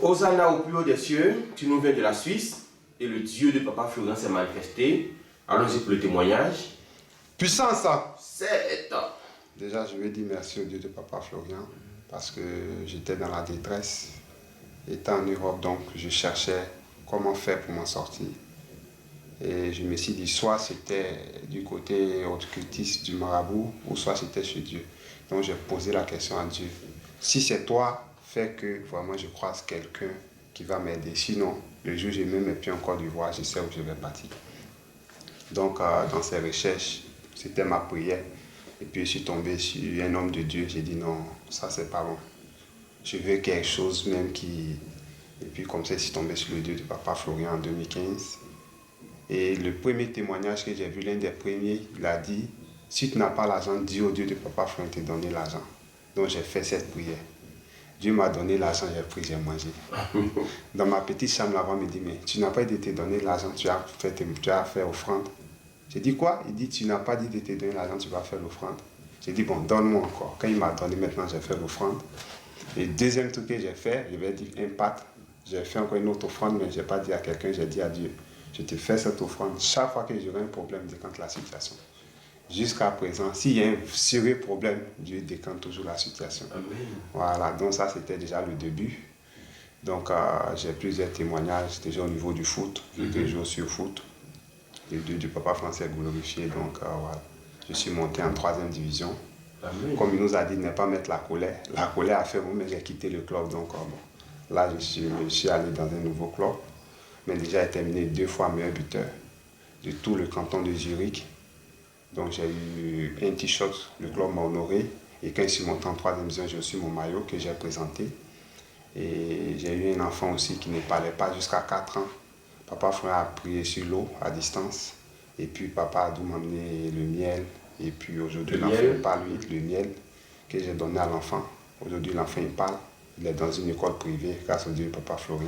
Hosanna au plus haut des cieux, tu nous viens de la Suisse et le Dieu de Papa Florent s'est manifesté. Allons-y pour le témoignage. Puissance ça. C'est Déjà, je vais dire merci au Dieu de Papa Florent parce que j'étais dans la détresse. Étant en Europe, donc je cherchais comment faire pour m'en sortir. Et je me suis dit, soit c'était du côté occultiste du marabout, ou soit c'était chez Dieu. Donc j'ai posé la question à Dieu. Si c'est toi, fais que vraiment je croise quelqu'un qui va m'aider. Sinon, le jour où je mets mes pieds en Côte d'Ivoire, je sais où je vais partir. Donc dans ces recherches, c'était ma prière. Et puis je suis tombé sur un homme de Dieu. J'ai dit non, ça c'est pas bon. Je veux quelque chose même qui... Et puis comme ça, je suis tombé sur le Dieu de Papa Florent en 2015. Et le premier témoignage que j'ai vu, l'un des premiers, il a dit, si tu n'as pas l'argent, dis au Dieu de Papa Florent de te donner l'argent. Donc j'ai fait cette prière. Dieu m'a donné l'argent, j'ai pris, j'ai mangé. Dans ma petite chambre là-bas, il me dit, mais tu n'as pas dit de te donner l'argent, tu as fait offrande. J'ai dit quoi? Il dit, tu n'as pas dit de te donner l'argent, tu vas faire l'offrande. J'ai dit, bon, donne-moi encore. Quand il m'a donné, maintenant j'ai fait l'offrande. Et deuxième truc que j'ai fait, je vais dire impact. J'ai fait encore une autre offrande, mais je n'ai pas dit à quelqu'un, j'ai dit à Dieu. Je te fais cette offrande. Chaque fois que j'aurai un problème, décante la situation. Jusqu'à présent, s'il y a un sérieux problème, Dieu décante toujours la situation. Amen. Voilà, donc ça c'était déjà le début. Donc j'ai plusieurs témoignages déjà au niveau du foot. Je joue sur foot. Le Dieu du Papa français glorifié. Donc voilà, je suis monté en 3e division. Amen. Comme il nous a dit de ne pas mettre la colère. La colère a fait bon, mais j'ai quitté le club. Donc bon, là je suis allé dans un nouveau club. Mais déjà j'ai terminé 2 fois meilleur buteur de tout le canton de Zurich. Donc j'ai eu un t-shirt, le club m'a honoré. Et quand je suis monté en 3e division, j'ai reçu mon maillot que j'ai présenté. Et j'ai eu un enfant aussi qui ne parlait pas jusqu'à 4 ans. Papa Florent a prié sur l'eau à distance. Et puis papa a dû m'amener le miel. Et puis aujourd'hui l'enfant parle, le miel que j'ai donné à l'enfant. Aujourd'hui l'enfant il parle. Il est dans une école privée grâce au Dieu Papa Florent.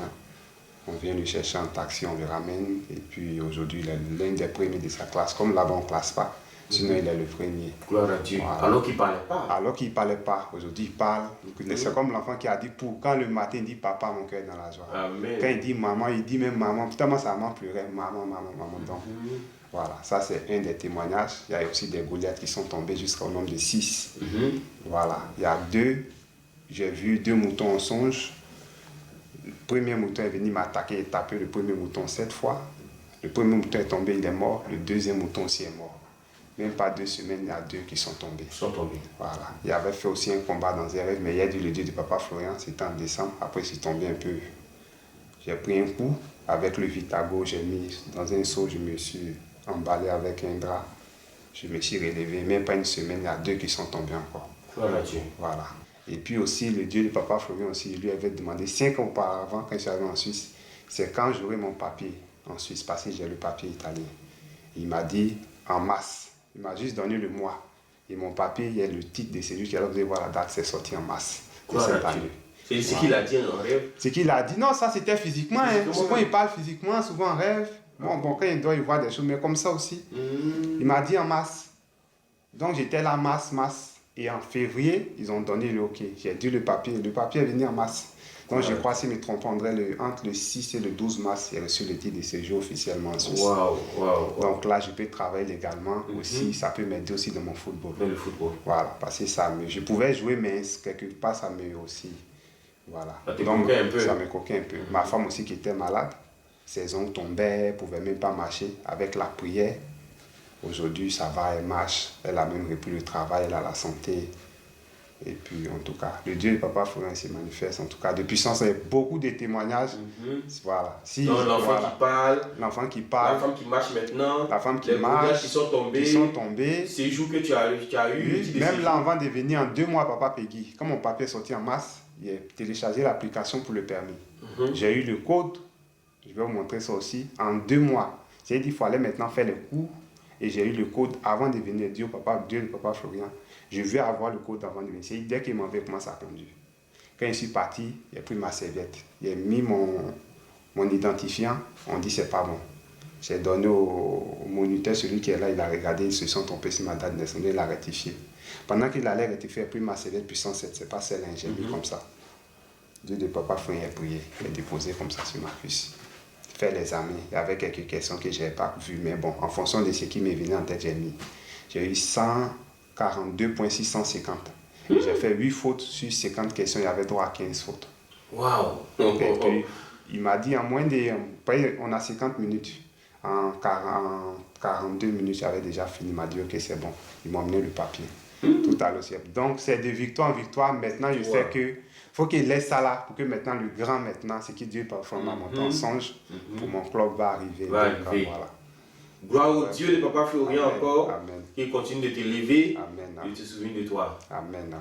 On vient le chercher en taxi, on le ramène. Et puis aujourd'hui, il est l'un des premiers de sa classe. Comme là-bas, on ne classe pas. Sinon, il est le premier. Gloire à Dieu. Voilà. Alors qu'il ne parlait pas. Alors qu'il ne parlait pas. Aujourd'hui, il parle. C'est comme l'enfant qui a dit pour. Quand le matin, il dit papa, mon cœur est dans la joie. Amen. Quand il dit maman, il dit même maman. Putain, moi, sa maman pleurait. Maman, maman, maman. Donc, voilà. Ça, c'est un des témoignages. Il y a aussi des Goliaths qui sont tombés jusqu'au nombre de 6. Voilà. Il y a 2. J'ai vu 2 moutons en songe. Le premier mouton est venu m'attaquer et taper le premier mouton 7 fois. Le premier mouton est tombé, il est mort. Le deuxième mouton aussi est mort. Même pas 2 semaines, il y a 2 qui sont tombés. Voilà. Il avait fait aussi un combat dans un rêve, mais il y a dit le Dieu de Papa Florent, c'était en décembre. Après, je suis tombé un peu. J'ai pris un coup avec le Vitago, j'ai mis dans un seau, je me suis emballé avec un drap. Je me suis relevé. Même pas une semaine, il y a 2 qui sont tombés encore. Voilà. Voilà. Et puis aussi, le Dieu de Papa Florent aussi, il lui avait demandé 5 ans auparavant, quand je suis arrivé en Suisse, c'est quand j'aurai mon papier en Suisse, parce que j'ai le papier italien. Il m'a dit en mars. Il m'a juste donné le mois. Et mon papier, il y a le titre de séjour. Alors vous allez voir la date, c'est sorti en mars de cette année. C'est ce qu'il a dit en rêve. Ce qu'il a dit, non, ça c'était physiquement. Souvent il parle physiquement, souvent en rêve. Bon, quand il doit y voir des choses, mais comme ça aussi. Il m'a dit en mars. Donc j'étais là, mars. Et en février, ils ont donné le OK. J'ai dit le papier est venu en mars. Donc je crois, si je me trompe pas, entre le 6 et le 12 mars, j'ai reçu le titre de séjour officiellement en Suisse. Wow. Donc là, je peux travailler légalement aussi. Ça peut m'aider aussi dans mon football. Dans le football. Voilà, parce que je pouvais jouer, mais quelque part, ça me aussi. Voilà. Ça te coquait un peu. Ça me coquait un peu. Ma femme aussi qui était malade, ses ongles tombaient, elle ne pouvait même pas marcher. Avec la prière, aujourd'hui, ça va, elle marche. Elle a même repris le travail, elle a la santé. Et puis, en tout cas, le Dieu de Papa Florent se manifeste. En tout cas, de puissance, il y a beaucoup de témoignages. Voilà. Donc, l'enfant qui parle. L'enfant qui parle. La femme qui marche maintenant. La femme qui les marche. Qui sont tombés. Ces jours que tu as eu. Oui, même là, avant de venir en 2 mois, Papa Peggy, quand mon papier est sorti en mars, j'ai téléchargé l'application pour le permis. J'ai eu le code. Je vais vous montrer ça aussi. En 2 mois. J'ai dit qu'il fallait maintenant faire les cours. Et j'ai eu le code avant de venir. Dieu de Papa Florent. Je veux avoir le code avant de venir. Dès qu'il m'avait commencé à conduire. Quand je suis parti, j'ai pris ma serviette. J'ai mis mon identifiant. On dit c'est pas bon. J'ai donné au moniteur, celui qui est là, il a regardé, ils se sont trompés sur ma date de naissance, il l'a rectifié. Pendant qu'il allait rectifier, j'ai pris ma serviette puissance 7, c'est pas celle-là, j'ai mis comme ça. Dieu de Papa Florian est prié, est déposé comme ça sur ma cuisse. Faire les amis, il y avait quelques questions que je n'avais pas vues, mais bon, en fonction de ce qui m'est venu en tête, j'ai mis. J'ai eu 142,650. J'ai fait 8 fautes sur 50 questions, il y avait droit à 15 fautes. Waouh! Et puis, il m'a dit en moins de... On a 50 minutes. En 42 minutes, j'avais déjà fini. Il m'a dit, ok, c'est bon. Il m'a emmené le papier. Tout à l'heure. Donc, c'est de victoire en victoire. Maintenant, je sais que faut qu'il laisse ça là pour que maintenant, le grand maintenant, ce qui Dieu parfois m'a monté en songe, pour mon club va arriver. Va Donc, arriver. voilà. Gloire au Dieu de Papa Florian Amen. encore, Amen. qui continue de t'élever Amen. et de te souvenir de toi. Amen.